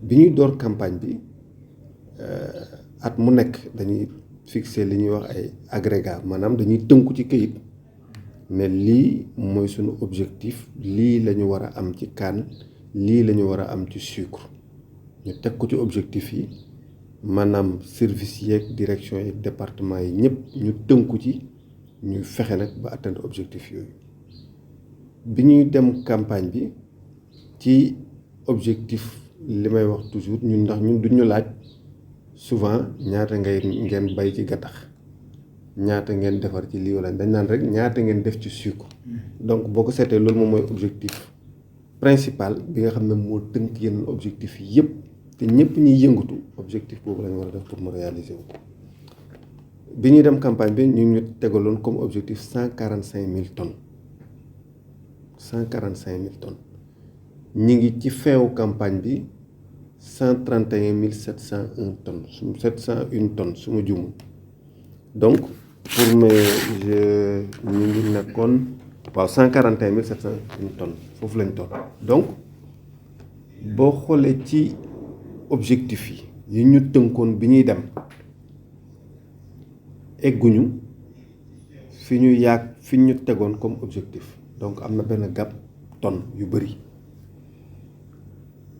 bi ñuy door campagne bi at mu nekk dañuy fixer li ñuy wax ay agrégat maanaam dañuy tënku ci këyit ne lii mooy suñu objectif lii la ñu war a am ci CAN lii la ñu war a am ci sucre ñu teg ko ci objectif yi maanaam service yeeg direction yeeg département yi ñëpp ñu tënku ci ñu fexe nag ba atteindre objectif yooyu bi ñuy dem campagne bi ci objectif li may wax toujours ñun ndax ñun duñu laaj souvent ñaata ngeen bay ci gattax ñaata ngeen defar ci lii wala dañ naan rek ñaata ngeen def ci sucre donc boo ko seetee loolu moom mooy objectif principal bi nga xam ne moo tënk yenn objectif yi yëpp te ñëpp ñuy yëngatu objectif boobu lañ war a def pour mu réaliser wu ko bi ñuy dem campagne bi ñu tegaloon comme objectif 145 000 tonnes 145 000 tonnes ñi ngi ci feewu campagne bi 131 701 tonnes 701 tonnes su ma juumul donc pour ñu ngi nekkoon waaw 141 701 tonnes foofu lañ toll donc boo xoolee ci objectif yi ñu tënkoon bi ñuy dem egguñu fi ñu tegoon comme objectif donc am na benn gap tonne yu bëri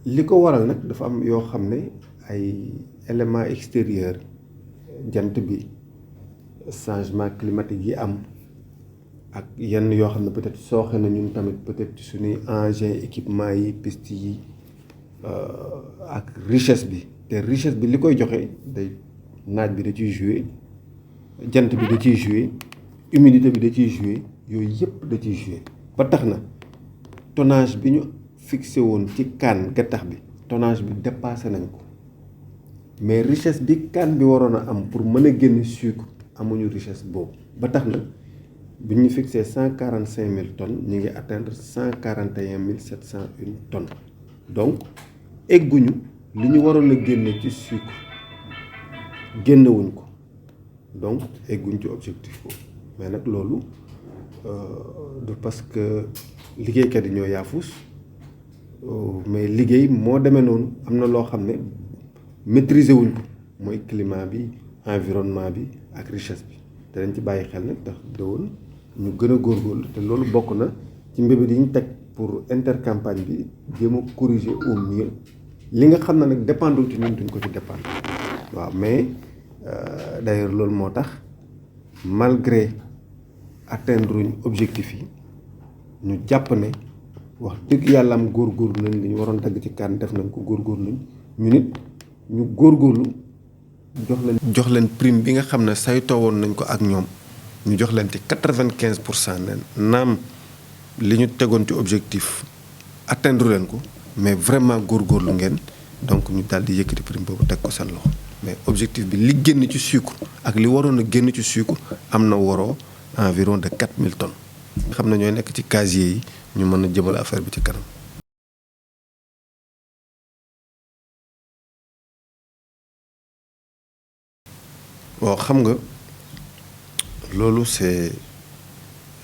li ko waral nag dafa am yoo xam ne ay éléments extérieurs jant bi changement climatique yi am ak yenn yoo xam ne peut-être sooxe na ñun tamit peut-être ci suñuy engins équipement yi piste yi ak richesse bi te richesse bi li koy joxe day naaj bi da ciy jouer jant bi da ciy jouer humidité bi da ciy jouer yooyu yëpp da ciy jouer ba tax na tonnage bi ñu fixé woon ci CAN gattax bi tonnage bi dépassé nañ ko mais richesse bi CAN bi waroon a am pour mën a génn sucre amuñu richesse boobu ba tax na bi ñu fixé 145 000 tonnes ñu ngi atteindre 141 701 tonnes donc egguñu li ñu waroon a génne ci sucre génnewuñ ko donc egguñ ci objectif boobu mais nag loolu du parce que liggéeykat yi ñoo yaafus mais liggéey moo demee noonu am na loo xam ne maîtriser wuñ ko mooy climat bi environnement bi ak richesse bi te dañ ci bàyyi xel nag tax dëwoon ñu gën a góorgóorlu te loolu bokk na ci mbébét yi ñu teg pour intercampagne bi jéem a corriger au mieux li nga xam ne nag dépendul ci ñun duñ ko ci dépendre waaw mais d'ailleurs loolu moo tax malgré atteindre uñ objectif yi ñu jàpp ne wax dëgg yàlla am góorgóorlu nañ li ñu waroon dagg ci CAN def nañ ko góorgóorlu nañ ñu nit ñu góorgóorlu jox leen prime bi nga xam ne saytoo woon nañ ko ak ñoom ñu jox leen ci 95% ne naam li ñu tegoon ci objectif atteindre leen ko mais vraiment góorgóorlu ngeen donc ñu daal di yëkkati prime boobu teg ko seen loxo mais objectif bi li génn ci sucre ak li waroon a génn ci sucre am na waroo environ de 4000 tonnes nga xam ne ñooy nekk ci casier yi ñu mën a jëmal affaire bi ci kanam. waaw xam nga loolu c'est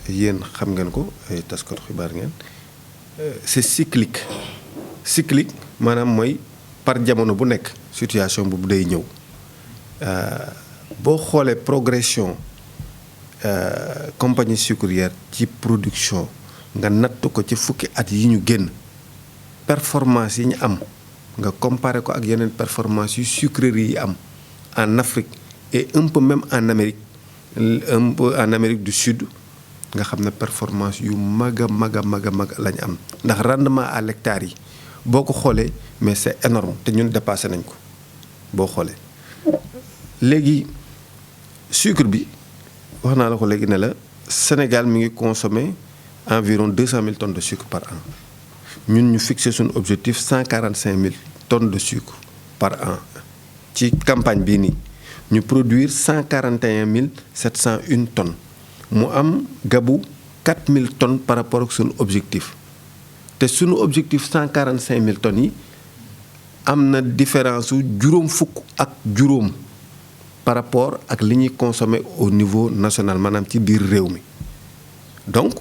yéen xam ngeen ko ay taskatu xibaar ngeen c'est cyclique maanaam mooy par jamono bu nekk situation bu day ñëw boo xoolee progression compagnie sucrière ci production nga natt ko ci fukki at yi ñu génn performance yi ñu am nga comparer ko ak yeneen performance yu sucreries yi am en Afrique et un peu même en Amérique du Sud nga xam ne performance yu mag a mag lañ am ndax rendement à l'hectare yi boo ko xoolee mais c'est énorme te ñun dépassé nañ ko boo xoolee léegi sucre bi wax naa la ko léegi ne la Sénégal mi ngi consommer environ 200 000 tonnes de sucre par an ñun ñu fixé suñu objectif 145 000 tonnes de sucre par an ci campagne bii nii ñu produire 141 701 tonnes mu am gabu 4 000 tonnes par rapport ak suñu objectif te suñu objectif 145 000 tonnes yi am na différence su juróom fukk ak juróom par rapport ak li ñuy consommer au niveau national maanaam ci biir réew mi donc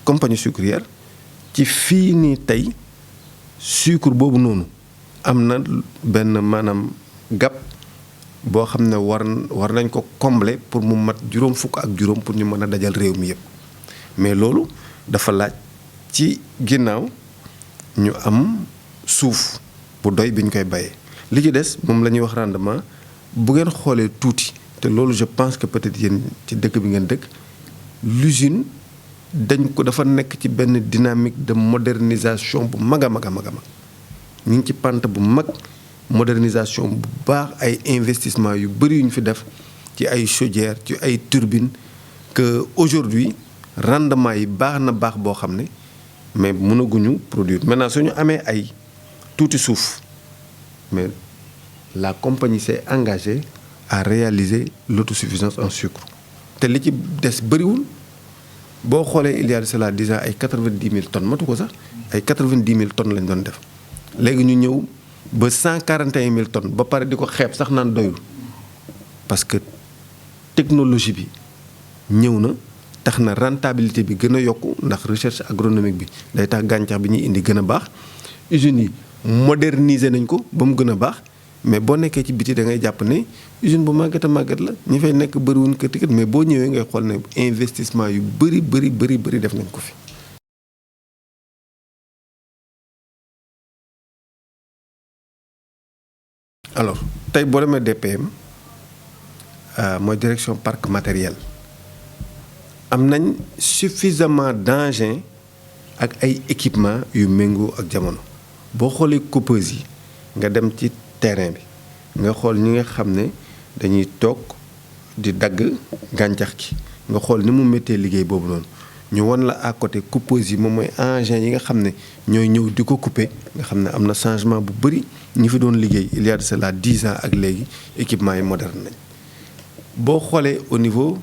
compagnie sucrière ci fii nii tey sucre boobu noonu am na benn maanaam gap boo xam ne war nañ ko combler pour mu mat juróom fukk ak juróom pour ñu mën a dajal réew mi yëpp mais loolu dafa laaj ci ginnaaw ñu am suuf bu doy bi ñu koy bayee li ci des moom la ñuy wax rendement bu ngeen xoolee tuuti te loolu je pense que peut-être yéen ci dëkk bi ngeen dëkk l'usine dafa nekk ci benn dynamique de modernisation bu mag a mag a mag a mag ñu ngi ci pante bu mag modernisation bu baax ay investissement yu bëri yu ñu fi def ci ay chaudière ci ay turbine que aujourd'hui rendement yi baax na baax boo xam ne mais mënaguñu produire maintenant suñu amee ay tuuti suuf mais la compagnie s'est engagée à réaliser l'autosuffisance en sucre te li ci des bëriwul boo xoolee il y a de cela 10 ans ay 90 000 tonnes matu ko sax ay 90 000 tonnes lañ doon def léegi ñu ñëw ba 141 000 tonnes ba pare di ko xeeb sax naan doyul parce que technologie bi ñëw na tax na rentabilité bi gën a yokku ndax recherche agronomique bi day tax gàncax bi ñuy indi gën a baax usines yi moderniser nañ ko ba mu gën a baax mais boo nekkee ci biti da ngay jàpp ne usine bu màgget a màgget la ñi fay nekk bëriwuñ kër ticket mais boo ñëwee ngay xool ne investissement yu bëri def nañ ko fi. alors tey boo demee DPM mooy direction parc matériel am nañ suffisamment d'engins ak ay équipements yu méngoo ak jamono boo xoolee coupeuses yi nga dem ci terrain bi nga xool ñi nga xam ne dañuy toog di dagg gàncax gi nga xool ni mu méttee liggéey boobu noonu ñu won la à côté coupeuses yi moom mooy engins yi nga xam ne ñooy ñëw di ko couper nga xam ne am na changement bu bëri ñi fi doon liggéey il y a de cela 10 ans ak léegi équipement yi moderne nañ boo xoolee au niveau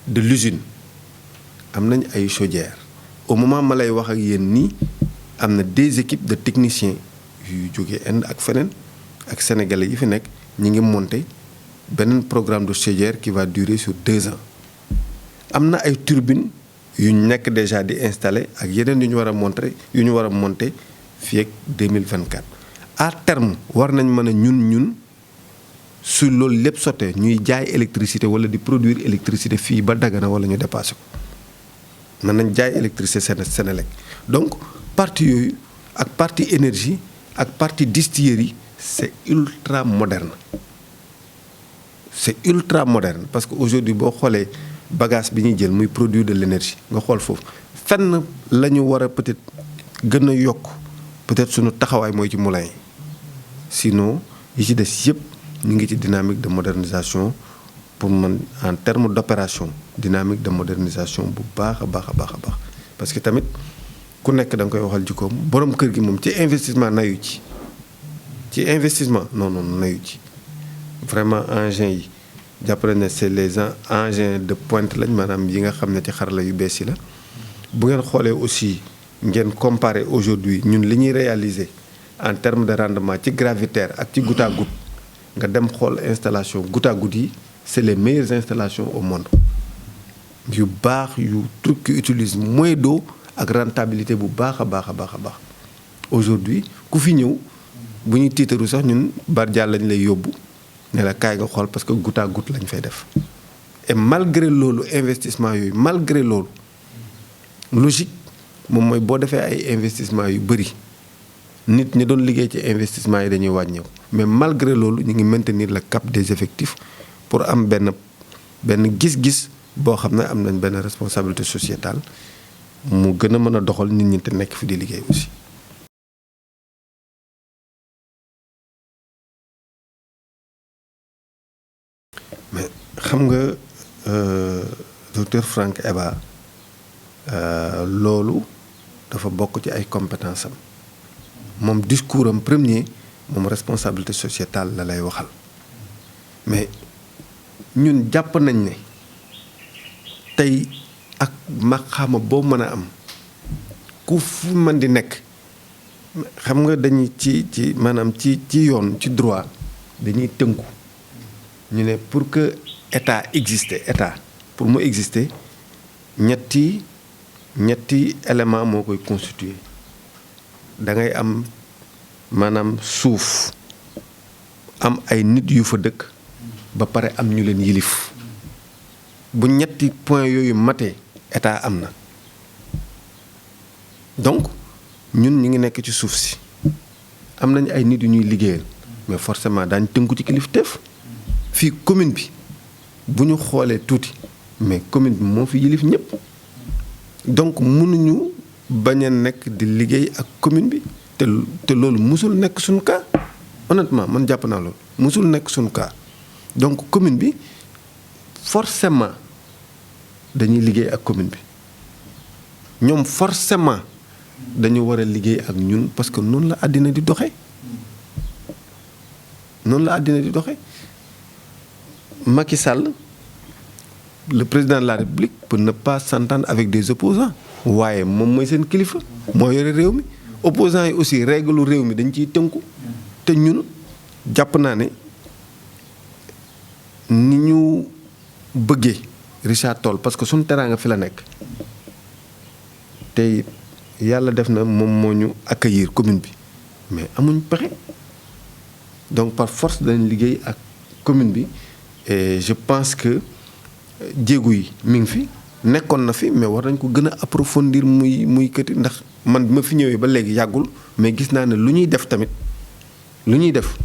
de l'usine am nañ ay chaudières au moment ma lay wax ak yéen nii am na des équipes de techniciens yu jógee Inde ak feneen ak sénégalais yi fi nekk ñi ngi monter beneen programme de chaudière qui va durer sur 2 ans am na ay turbines yu nekk déjà di installer ak yeneen yu ñu war a monter fii ak 2024 à terme war nañ mën a ñun su loolu lépp sottee ñuy jaay électricité wala di produire électricité fii ba Dagana wala ñu dépassé ko mën nañ jaay électricité Senelec donc partie yooyu ak partie énergie ak partie distillerie c'est ultra moderne parce que aujourd'hui boo xoolee bagage bi ñuy jël muy produire de l'énergie nga xool foofu fenn la ñu war a peut-être gën a yokk peut-être suñu taxawaay mooy ci moulin yi sinon yi ci des yëpp ñu ngi ci dynamique de modernisation pour man en termes d'opération dynamique de modernisation bu baax a baax parce que tamit ku nekk da nga koy waxal jikkoom borom kër gi moom ci investissement nayu ci investissement non nayu ci vraiment engins yi jàppale ne c'est les engins de pointe lañ maanaam yi nga xam ne ci xarala yu bees yi la bu ngeen xoolee aussi ngeen comparer aujourd'hui ñun li ñuy réaliser en termes de rendement ci gravitaire ak ci goutte à goutte nga dem xool installation goutte à goutte yi c'est les meilleures installations au monde yu baax yu truc qui utilise moins d'eau ak rentabilité bu baax a baax aujourd'hui ku fi ñëw bu ñuy tiitaru sax ñun Bardia lañ lay yóbbu ne la kaay nga xool parce que goutte à goutte lañ fay def et malgré loolu investissement yooyu malgré loolu logique moom mooy boo defee ay investissement yu bëri nit ñi doon liggéey ci investissement yi dañuy wàññeeku mais malgré loolu ñu ngi maintenir le cap des effectifs pour am benn gis-gis boo xam ne am nañ benn responsabilité sociétale mu gën a mën a doxal nit ñi te nekk fi di liggéey aussi. mais xam nga docteur Franck Eba loolu dafa bokk ci ay compétences am moom discours am premier moom responsabilité sociétale la lay waxal mais ñun jàpp nañ ne tey ak maqaama boo mën a am ku fu mën di nekk xam nga dañuy ci maanaam ci yoon ci droit dañuy tënku ñu ne pour que état pour mu exister ñetti élément moo koy constituer da ngay am maanaam suuf am ay nit yu fa dëkk ba pare am ñu leen yilif bu ñetti point yooyu matee état am na donc ñun ñu ngi nekk ci suuf si am nañ ay nit yu ñuy liggéeyal mais forcément daañu tënku ci kilifteef fii commune bi bu ñu xoolee tuuti mais commune bi moo fi yilif ñëpp donc mënuñu bañ a nekk di liggéey ak commune bi te loolu musul nekk suñu cas honnêtement man jàpp naa loolu musul nekk suñu cas donc commune bi forcément dañuy liggéey ak commune bi ñoom forcément dañu war a liggéey ak ñun parce que noonu la àddina di doxee Macky Sall le président de la République peut ne pas s'entendre avec des opposants waaye moom mooy seen kilifa moo yore réew mi opposants yi aussi règle réew mi dañ ciy tënku te ñun jàpp naa ne ni ñu bëggee Richard Toll parce que suñu teraanga fi la nekk te yàlla def na moom moo ñu accueillir commune bi mais amuñ pexe donc par force dañ liggéey ak commune bi et je pense que jéegu yi mi ngi fi nekkoon na fi mais war nañ ko gën a approfondir muy këti ndax man bi ma fi ñëwee ba léegi yàggul mais gis naa ne lu ñuy def tamit lu ñuy def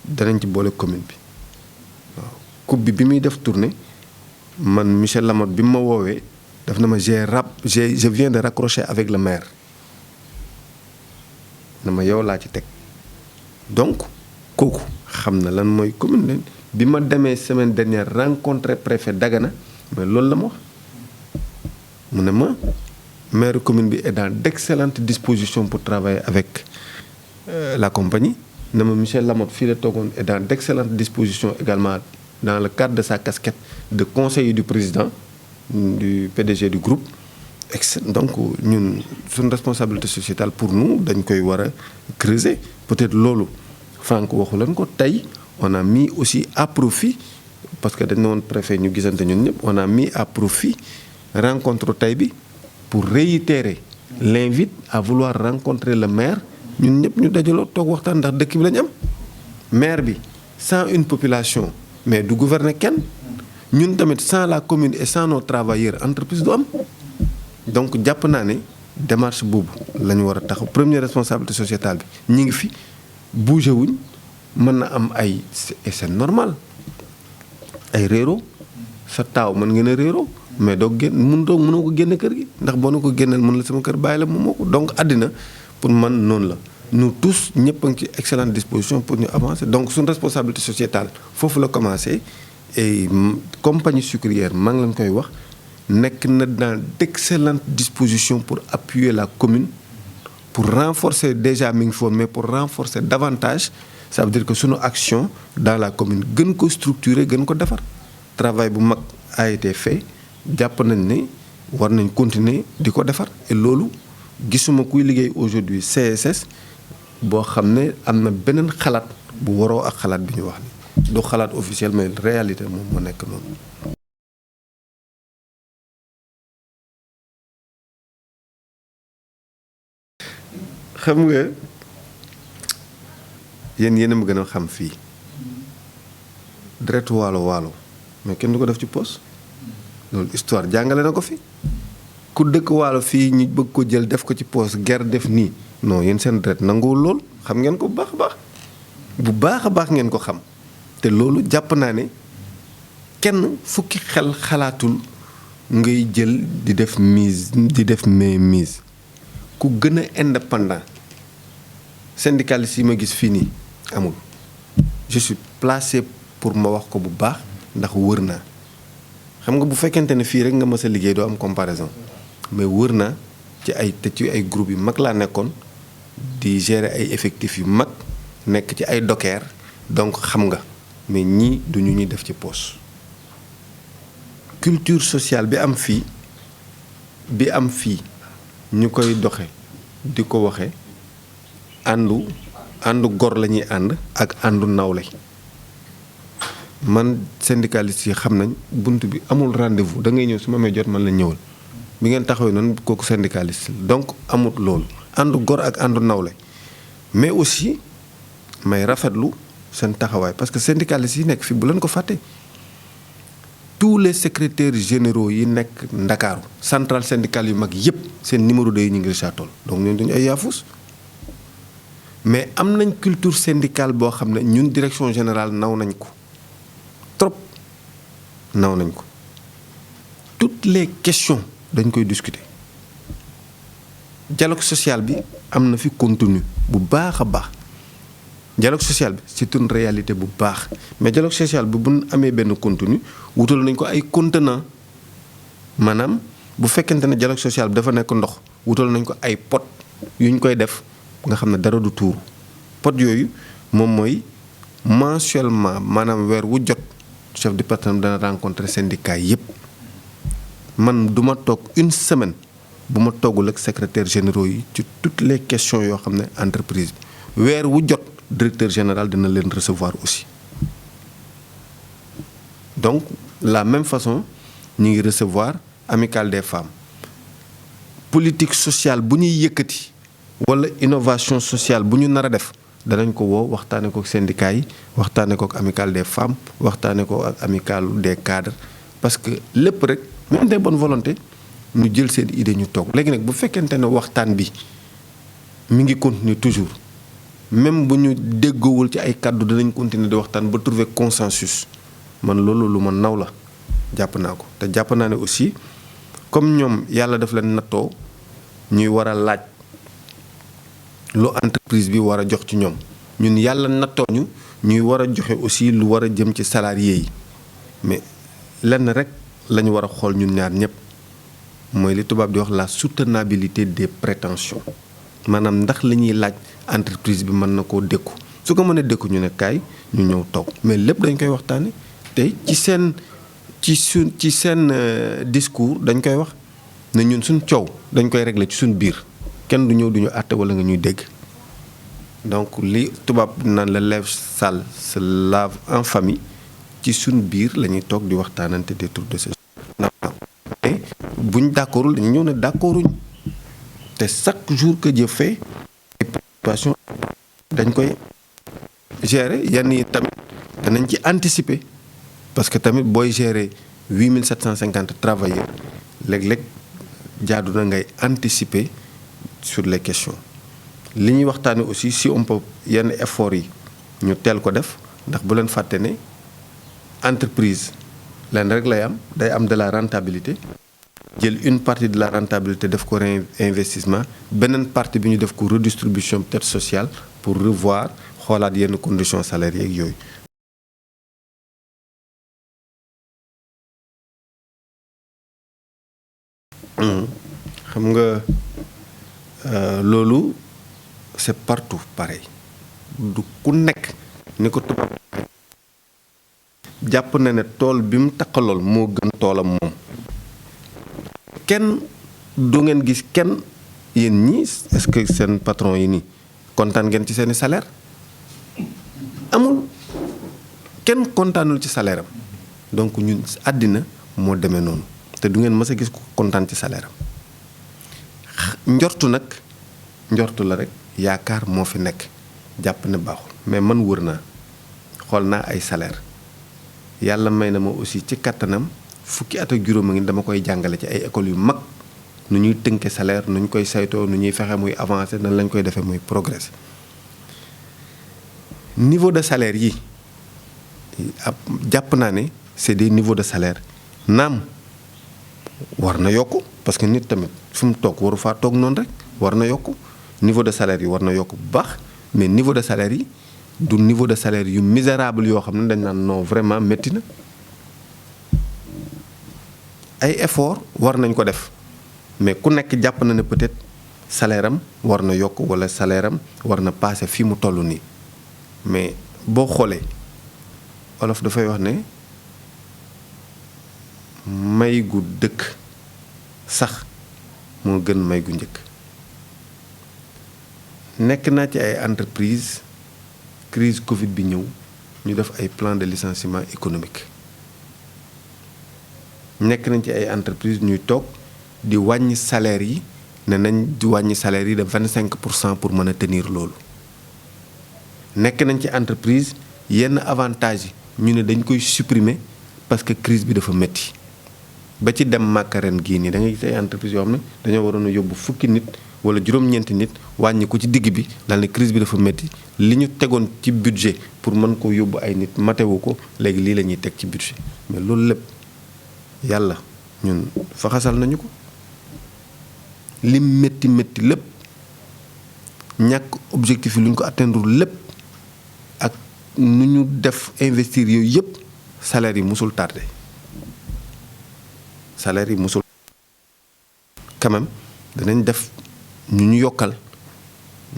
danañ ci boole commune bi waaw coupe bi muy def tournée man monsieur Lamotte bi ma woowee daf na ma je viens de raccrocher avec le maire na ma yow laa ci teg donc kooku xam na lan mooy commune bi ma demee semaine dernière rencontré préfet Dagana mais loolu la ma wax mu ne ma maire commune bi est dans d'excellentes dispositions pour travailler avec la compagnie na ma monsieur Lamotte fii la toogoon est dans d'excellentes dispositions également dans le cadre de sa casquette de conseiller du président du PDG du groupe donc ñun suñu responsabilité sociétale pour nous dañ koy war a creuser peut-être loolu Franck waxu leen ko tey on a mis aussi à profit parce que dañ ne woon préfet ñu gisante ñun ñëpp on a mis à profit rencontre tey bi pour réitérer l'invite à vouloir rencontrer le maire ñun ñëpp ñu dajaloo toog waxtaan ndax dëkk bi lañu am maire bi sans une population mais du gouverner kenn ñun tamit sans la commune et sans nos travailleurs entreprise du am donc jàpp naa ne démarche boobu la ñu war a taxaw première responsabilité sociétale bi ñi ngi fi bougé wuñ mën na am ay et c'est normal ay réero sa taaw mën ngeen a réero mais doo génn mënoo ko génne kër gi ndax boo na ko génneel mën la sama kër bàyyi la moom moo ko donc àddina pour man noonu la nous tous ñëpp a ngi ci excellente disposition pour ñu avancer donc suñu responsabilité sociétale foofu la commencé et compagnie sucrière maa ngi leen koy wax nekk na dans d'excellentes dispositions pour appuyer la commune pour renforcer déjà mi ngi foon mais pour renforcer davantage ça veut dire que sunu action dans la commune gën ko structurer gën ko defar travail bu mag a été fait jàpp nañ ne war nañ continuer di ko defar et loolu gisuma kuy liggéey aujourd'hui CSS boo xam ne am na beneen xalaat bu waroo ak xalaat bi ñu wax ni du xalaat officiel mais réalité moom moo nekk noonu. xam nga yéen a ma gën a xam fii direct waalo mais kenn du ko def ci poos loolu histoire jàngale na ko fi ku dëkk waalo fii ñu bëgg ko jël def ko ci poos ger def nii non yéen seen direct nanguwul lool xam ngeen ko bu baax a baax ngeen ko xam te loolu jàpp naa ne kenn fukki xel xalaatul ngay jël di def mise ku gën a indépendant syndicaliste yi ma gis fii nii amul je suis placé pour ma wax ko bu baax ndax wër naa xam nga bu fekkente ne fii rek nga mës a liggéey doo am comparaison mais wër naa ci ay groupe yu mag laa nekkoon di gérer ay effectifs yu mag nekk ci ay docker donc xam nga mais ñii duñu ñuy def ci poche culture sociale bi am fii ñu koy doxe di ko waxe àndu gor la ñuy ànd ak àndu nawle man syndicaliste yi xam nañ bunt bi amul rendez-vous da ngay ñëw su ma may jot man la ñëwal bi ngeen taxawee noonu kooku syndicaliste donc amut loolu àndu gor ak àndu nawle mais aussi may rafetlu seen taxawaay parce que syndicalistes yi nekk fii bu leen ko fàtte tous les secrétaires généraux yi nekk Ndakaaru centrale syndicale yu mag yépp seen numéro 2 yi ñu ngi Richard Toll donc ñun duñu ay yaafus mais am nañ culture syndicale boo xam ne ñun direction générale naw nañ ko trop naw nañ ko toutes les questions dañ koy discuter dialogue social bi am na fi contenu bu baax a baax dialogue social bi c'est une réalité bu baax mais dialogue social bi bu ñu amee benn contenu wutal nañ ko ay contenant maanaam bu fekkente ne dialogue social bi dafa nekk ndox wutal nañ ko ay pot yu ñu koy def nga xam ne dara du tuuru pot yooyu moom mooy mensuellement maanaam weer wu jot chef du département dana rencontrer syndicat yépp man du ma toog une semaine bu ma toggul ak secrétaire généraux yi ci toutes les questions yoo xam ne entreprise bi weer wu jot directeur général dina leen recevoir aussi donc la même façon ñu ngi recevoir amicale des femmes politique sociale bu ñuy yëkkati wala innovation sociale bu ñu nar a def danañ ko woo waxtaane ko ak syndicat yi waxtaane ko ak amicale des femmes waxtaane ko ak amicale des cadres parce que lépp rek même des bonnes volontés ñu jël seen idée ñu toog léegi nag bu fekkente ne waxtaan bi mi ngi continuer toujours même bu ñu déggoowul ci ay kàddu danañ continuer di waxtaan ba trouver consensus man loolu lu ma naw la jàpp naa ko te jàpp naa ne aussi comme ñoom yàlla daf leen nattoo ñuy war a laaj lu entreprise bi war a jox ci ñoom ñun yàlla nattoo ñu ñuy war a joxe aussi lu war a jëm ci salariés yi mais lenn rek la ñu war a xool ñun ñaar ñëpp mooy li tubaab di wax la soutenabilité des prétentions maanaam ndax la ñuy laaj entreprise bi mën na koo dékku su ko mënee dékku ñu ne kaay ñu ñëw toog mais lépp dañ koy waxtaane te ci seen discours dañ koy wax ne ñun suñ coow dañ koy régler ci suñ biir kenn du ñëw du ñu àtte wala nga ñuy dégg donc li tubaab naan la lèvre sale se lave en famille ci suñ biir la ñuy toog di waxtaanante des trucs de ce genre mais buñ d'accordul dañu ñëw ne d'accorduñ te chaque jour que je fais des préoccupations dañ koy gérer yenn yi tamit danañ ci anticiper parce que tamit booy gérer 8750 travailleurs léeg-léeg jaadu na ngay anticiper sur les questions li ñuy waxtaane aussi si on peut yenn effort yi ñu teel ko def ndax bu leen fàtte ne entreprise leen rek lay am day am de la rentabilité jël une partie de la rentabilité def ko réinvestissement beneen partie bi ñu def ko redistribution peut-être sociale pour revoir xoolaat yenn conditions salariales yeeg yooyu. xam nga loolu c'est partout pareil du ku nekk ni ko tubaab jàpp na ne tool bi mu taqalool moo gën toolam moom kenn du ngeen gis kenn yéen ñi est-ce que seen patron yi nii kontaan ngeen ci seeni salaire amul kenn kontaanul ci salaire am donc ñun àddina moo demee noonu te du ngeen mës a gis ko kontaan ci salaire am njortu nag njortu la rek yaakaar moo fi nekk jàpp ne baaxul mais man wër naa xool naa ay salaire yàlla may na ma aussi ci kattanam fukki at ak juróom a ngi dama koy jàngale ci ay écoles yu mag nu ñuy tënke salaire nu ñu koy saytoo nu ñuy fexe muy avancer nan lañ koy defee muy progresser niveau de salaire yi ab jàpp naa ne c'est des niveaux de salaire naam war na yokku parce que nit tamit fi mu toog waru faa toog noonu rek war na yokku niveau de salaire yi war na yokku bu baax mais niveau de salaire yi du niveau de salaire yu misérable yoo xam ne dañ naan non vraiment métti na ay effort war nañ ko def mais ku nekk jàpp na ne peut-être salaire am war na yokk walla salaire am war na passer fii mu toll nii mais boo xoolee olof dafay wax ne may gu dëkk sax moo gën may gu njëkk nekk naa ci ay entreprise crise Covid bi ñëw ñu def ay plan de licenciement économique nekk nañ ci ay entreprise ñuy toog di wàññi salaire yi ne nañ di wàññi salaire yi de 25% pour mën a tenir loolu nekk nañ ci entreprise yenn avantage yi ñu ne dañ koy supprimer parce que crise bi dafa métti ba ci dem Màkka ren gii nii da ngay gis ay entreprise yoo xam ne dañoo waroon a yóbbu fukki nit wala juróom-ñeenti nit wàññi ko ci digg bi daal ne crise bi dafa métti li ñu tegoon ci budget pour mën ko yóbbu ay nit matewu ko léegi lii la ñuy teg ci budget mais loolu lépp yàlla ñun faxasal nañu ko lim métti métti lépp ñàkk objectif yi lu ñu ko atteindre lépp ak nu ñu def investir yooyu yëpp salaire yi musul tardé salaire yi musul quand même danañ def ñu yokkal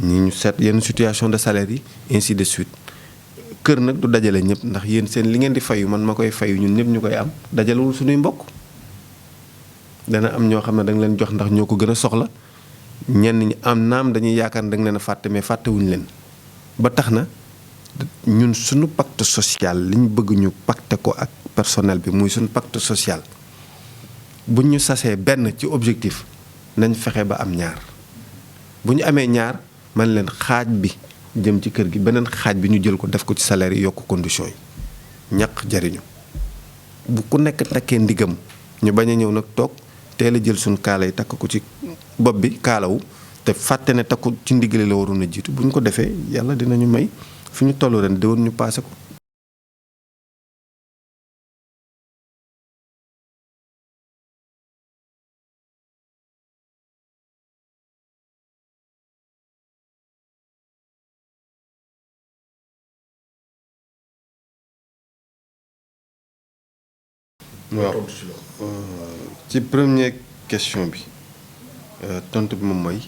ñu seet yenn situation de salaire yi ainsi de suite kër nag du dajale ñëpp ndax yéen seen li ngeen di fayu man ma koy fayu ñun ñëpp ñu koy am dajalewul suñuy mbokk dana am ñoo xam ne da nga leen jox ndax ñoo ko gën a soxla ñenn ñi am naam dañuy yaakaar ne da nga leen a fàtte mais fàttewuñu leen ba tax na ñun suñu pacte social li ñu bëgg ñu pacte ko ak personnel bi muy suñu pacte social bu ñu sasee benn ci objectif nañ fexe ba am ñaar bu ñu amee ñaar man leen xaaj bi jëm ci kër gi beneen xaaj bi ñu jël ko def ko ci salaire yi yokk conditions yi ñaq jariñu bu ku nekk takkee ndigam ñu bañ a ñëw nag toog teel a jël suñ kaala yi takk ko ci bopp bi kaalawu te fàtte ne takku ci ndigali la waroon a jiitu bu ñu ko defee yàlla dinañu may fi ñu toll ren déwén ñu paase ko. waaw ci première question bi tontu bi moom mooy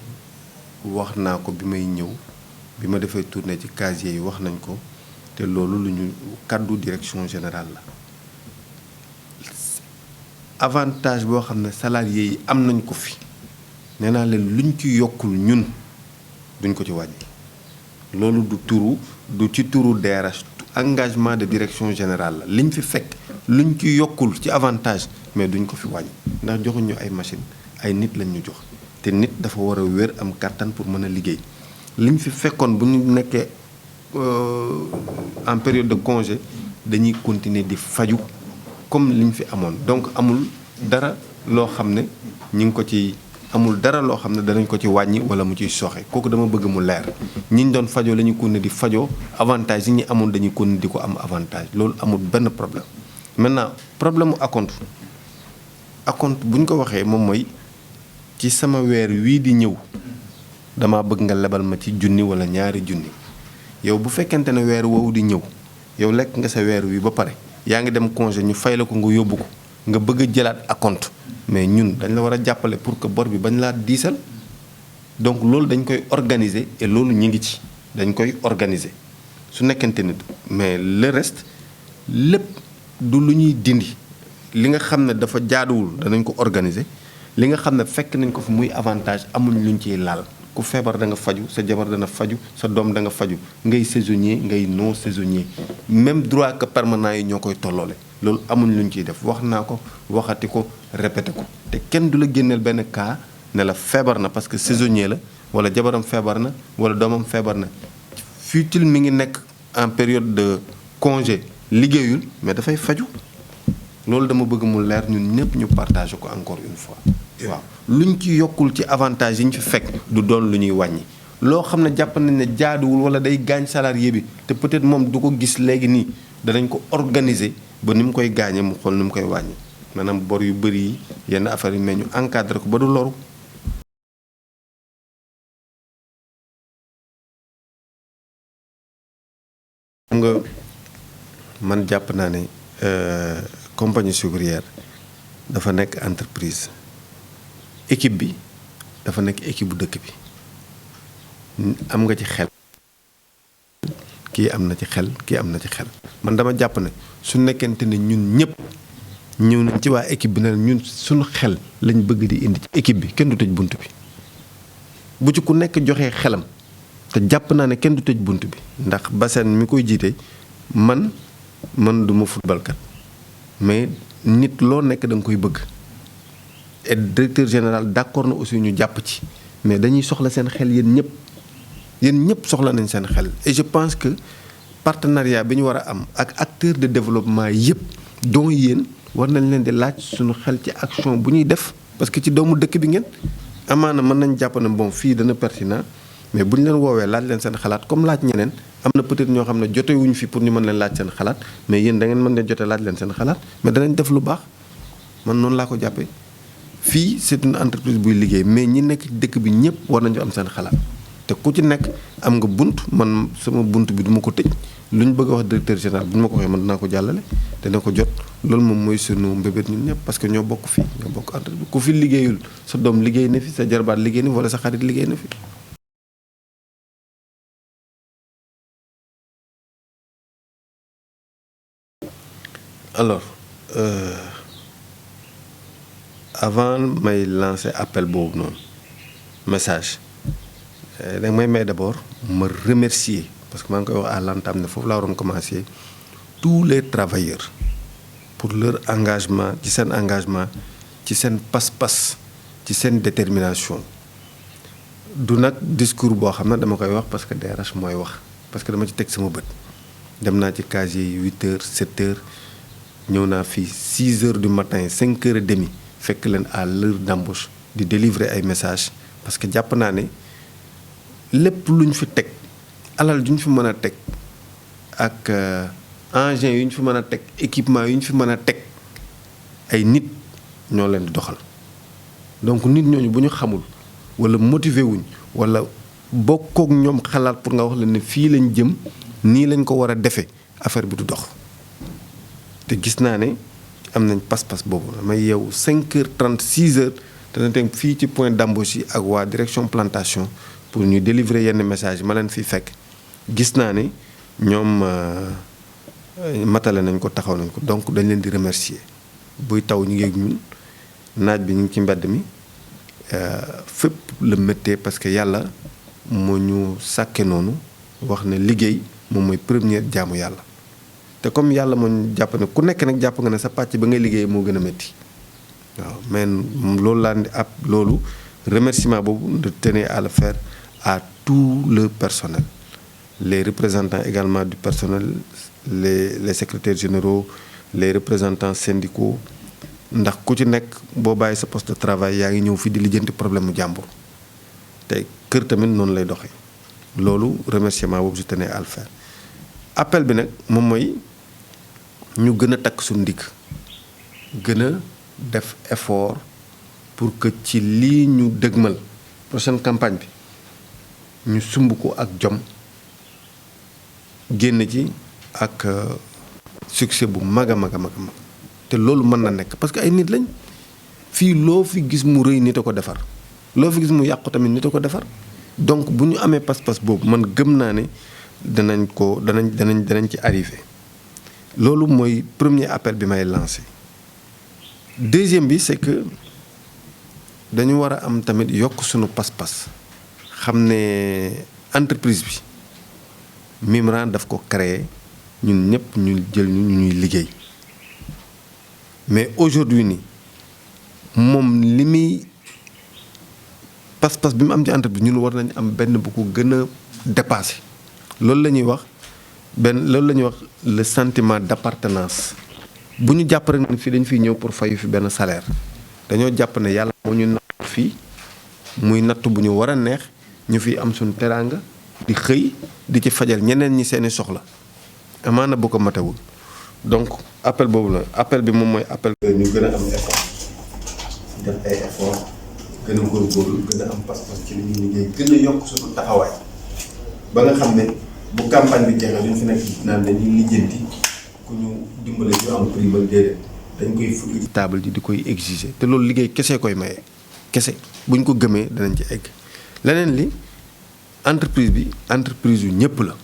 wax naa ko bi may ñëw bi ma defee tournée ci casier yi wax nañ ko te loolu lu ñu kàddu direction générale la avantage boo xam ne salarié yi am nañ ko fi nee naa leen luñ ci yokkul ñun duñ ko ci wàññi loolu du ci turu DRH engagement de direction générale la liñ fi fekk luñ ci yokkul ci avantage mais duñ ko fi wàññi ndax joxuñu ay machine ay nit lañ ñu jox te nit dafa war a wér am kàttan pour mën a liggéey liñ fi fekkoon bu ñu nekkee en période de congé dañuy continuer di faju comme liñ fi amoon donc amul dara loo xam ne ñi ngi ko ci amul dara loo xam ne danañ ko ci wàññi wala mu ciy soxe kooku dama bëgg mu leer ñi ñu doon fajoo la ñu continuer di fajoo avantage yi ñu amoon dañuy continuer di ko am avantage loolu amul benn problème maintenant problème mu acompte bu ñu ko waxee moom mooy ci sama weer wii di ñëw dama bëgg nga lebal ma ci junni wala ñaari junni yow bu fekkente ne weer woowu di ñëw yow lekk nga sa weer wi ba pare yaa ngi dem congé ñu fay la ko nga yóbbu ko nga bëgg a jëlaat acompte mais ñun dañ la war a jàppale pour que bor bi bañ laa diisal donc loolu dañ koy organiser et loolu ñu ngi ci dañ koy organiser su nekkente nit mais le reste lépp du lu ñuy dindi li nga xam ne dafa jaaduwul danañ ko organiser li nga xam ne fekk nañ ko fi muy avantage amuñ luñ ciy laal ku feebar da nga faju sa jabar dana faju sa doom da nga faju ngay saisonnier ngay non saisonnier même droit que permanent yi ñoo koy tolloole loolu amuñ luñ ciy def wax naa ko waxati ko répété ko te kenn du la génneel benn cas ne la feebar na parce que saisonnier la wala jabaram feebar na wala doomam feebar na fut-il mi ngi nekk en période de congé liggéeyul mais dafay faju loolu dama bëgg mu leer ñun ñëpp ñu partager ko encore une fois waaw luñ ci yokkul ci avantage yi ñu fi fekk du doon lu ñuy wàññi loo xam ne jàpp nañ ne jaaduwul wala day gaañ salarié bi te peut-être moom du ko gis léegi nii danañ ko organiser ba ni mu koy gaañee mu xool ni mu koy wàññi maanaam bor yu bëri yi yenn affaire yi mais ñu encadré ko ba du loru. xam nga man jàpp naa ne compagnie sucrière dafa nekk entreprise équipe bi dafa nekk équipe bu dëkk bi am nga ci xel kii am na ci xel kii am na ci xel man dama jàpp ne su nekkente ne ñun ñëpp ñëw nañ ci waa équipe bi ne ñun suñu xel lañ bëgg di indi ci équipe bi kenn du tëj bunt bi bu ci ku nekk joxee xelam te jàpp naa ne kenn du tëj bunt bi ndax Bassène mi koy jiite man du ma footballkat mais nit loo nekk da nga koy bëgg et directeur général d'accord na aussi ñu jàpp ci mais dañuy soxla seen xel yéen ñëpp yéen ñëpp soxla nañ seen xel et je pense que partenariat bi ñu war a am ak acteurs de développement yëpp dont yéen war nañ leen di laaj suñu xel ci action bu ñuy def parce que ci doomu dëkk bi ngeen amaana mën nañ jàpp ne bon fii dana pertinent mais bu ñu leen woowee laaj leen seen xalaat comme laaj ñeneen am na peut-être ñoo xam ne jote wuñ fi pour ñu mën leen laaj seen xalaat mais yéen da ngeen mën leen jote laaj leen seen xalaat mais danañ def lu baax man noonu laa ko jàppee fii c'est une entreprise buy liggéey mais ñi nekk ci dëkk bi ñëpp war nañu am seen xalaat te ku ci nekk am nga bunt man sama bunt bi du ma ko tëj lu ñu bëgg a wax directeur général bu ñu ma ko waxee man dinaa ko jàllale dana ko jot loolu moom mooy sunu mbébét ñun ñëpp parce que ñoo bokk fii ñoo bokk entreprise ku fi liggéeyul sa doom liggéey na fi sa jarbaat liggéey na fi wala sa xarit liggéey na fi. alors avant may lancer appel boobu noonu message da may d'abord ma remercier parce que maa ngi koy wax à l'entame ne foofu laa waroon commencer tous les travailleurs pour leur engagement ci seen engagement ci seen pas-pas ci seen détermination du nag discours boo xam ne dama koy wax parce que DRH mooy wax parce que dama ci teg sama bët dem naa ci casier yi 8 heures 7 heures ñëw naa fii 6 heures du matin 5 heures et demi fekk leen à l'heure d'embauche di délivrer ay messages parce que jàpp naa ne lépp lu ñu fi teg alal ju ñu fi mën a teg ak engins yu ñu fi mën a teg équipement yu ñu fi mën a teg ay nit ñoo leen di doxal donc nit ñooñu bu ñu xamul wala motiver wuñ wala bokkook ñoom xalaat pour nga wax leen ne fii lañ jëm nii lañ ko war a defee affaire bi du dox te gis naa ne am nañ pas-pas boobu damay yeewu 5h30 6h dana teg fii ci point d'embauche yi ak waa direction plantation pour ñu délivrer yenn message ma leen fi fekk gis naa ne ñoom matale nañ ko taxaw nañ ko donc dañ leen di remercier buy taw ñu ngi ak ñun naaj bi ñu ngi ci mbedd mi fépp la méttee parce que yàlla moo ñu sàkke noonu wax ne liggéey moom mooy première jaamu yàlla te comme yàlla moo ñu jàpp ne ku nekk nag jàpp nga ne sa pàcc ba ngay liggéey moo gën a métti waaw mais loolu laa di ab loolu remerciement boobu de tenir à le faire à tout le personnel les représentants également du personnel les secrétaires généraux les représentants syndicaux ndax ku ci nekk boo bàyyi sa poste de travail yaa ngi ñëw fii di lijjanti problème mu jàmbur te kër tamit noonu lay doxee loolu remerciement boobu je tenais à le faire appel bi nag moom mooy ñu gën a takk suñu ndigg gën a def effort pour que ci lii ñu dëgmal prochaine campagne bi ñu sumb ko ak jom génn ci ak succès bu mag a mag a mag a mag te loolu mën na nekk parce que ay nit lañ fii loo fi gis mu rëy nit a ko defar loo fi gis mu yàqu tamit nit a ko defar donc bu ñu amee pas-pas boobu man gëm naa ne danañ ci arrivé loolu mooy premier appel bi may lancé deuxième bi c'est que dañu war a am tamit yokk sunu pas-pas xam ne entreprise bi Mimran daf ko créer ñun ñëpp ñu jël ñu ñuy liggéey mais aujourd'hui ni moom li muy pas-pas bi mu am ci entreprise ñun war nañ am benn bu ko gën a dépassé loolu la ñuy wax le sentiment d'appartenance bu ñu jàpp rek ne fii dañu fiy ñëw pour fayu fi benn salaire dañoo jàpp ne yàlla moo ñu natt fii muy natt bu ñu war a neex ñu fi am suñu teraanga di xëy di ci fajal ñeneen ñi seeni soxla amaana bu ko matewul donc appel boobu la appel bi moom mooy appel ñu gën a am effort def ay effort gën a góorgóorlu gën a am pas-pas ci li ñuy liggéey gën a yokk suñu taxawaay ba nga xam ne bu campagne bi jeexee duñ fi nekk naan dañuy lijjanti ku ñu dimbale ñu am prix ba déedéet dañ koy fukki ci table ji di koy exiger te loolu liggéey kese koy maye kese buñ ko gëmee danañ ci egg leneen li entreprise bi entreprise yu ñëpp la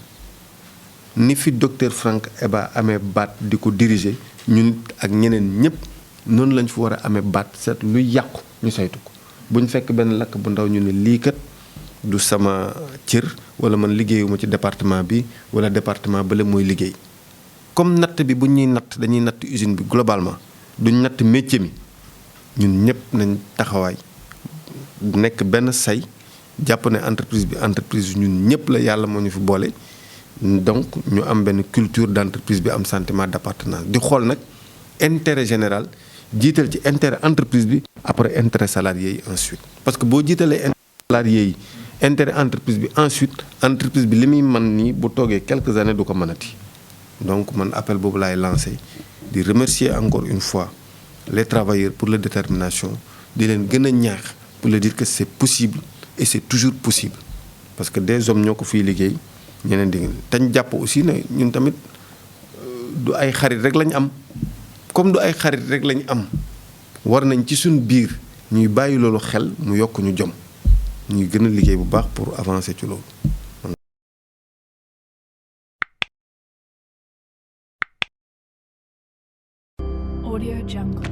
ni fi docteur Franck Eba amee baat di ko diriger ñun ak ñeneen ñëpp noonu lañ fi war a amee baat seet luy yàqu ñu saytu ko buñ fekk benn lakk bu ndaw ñu ne lii kat du sama cër wala man liggéeyuma ci département bi wala département bële mooy liggéey comme natt bi bu ñuy natt dañuy natt usine bi globalement duñ natt métier mi ñun ñëpp nañ taxawaay nekk benn say jàpp ne entreprise bi entreprise ñun ñëpp la yàlla moo ñu fi boole donc ñu am benn culture d'entreprise bi am sentiment d'appartenance di xool nag intérêt général jiital ci intérêt entreprise bi après intérêt salarié yi ensuite parce que boo jiitalee intérêt salarié yi intérêt entreprise bi ensuite entreprise bi li muy mën nii bu toogee quelques années du ko mënati donc man appel boobu laay lancé di remercier encore une fois les travailleurs pour leur détermination di leen gën a ñaax pour leur dire que c'est possible et c'est toujours possible parce que des hommes ñoo ko fiy liggéey ñeneen di tañ jàpp aussi ne ñun tamit du ay xarit rek lañ am comme du ay xarit rek lañ am war nañ ci suñ biir ñuy bàyyi loolu xel mu yokk ñu jom ñuy gën a liggéey bu baax pour avancer ci loolu. Audio Jungle.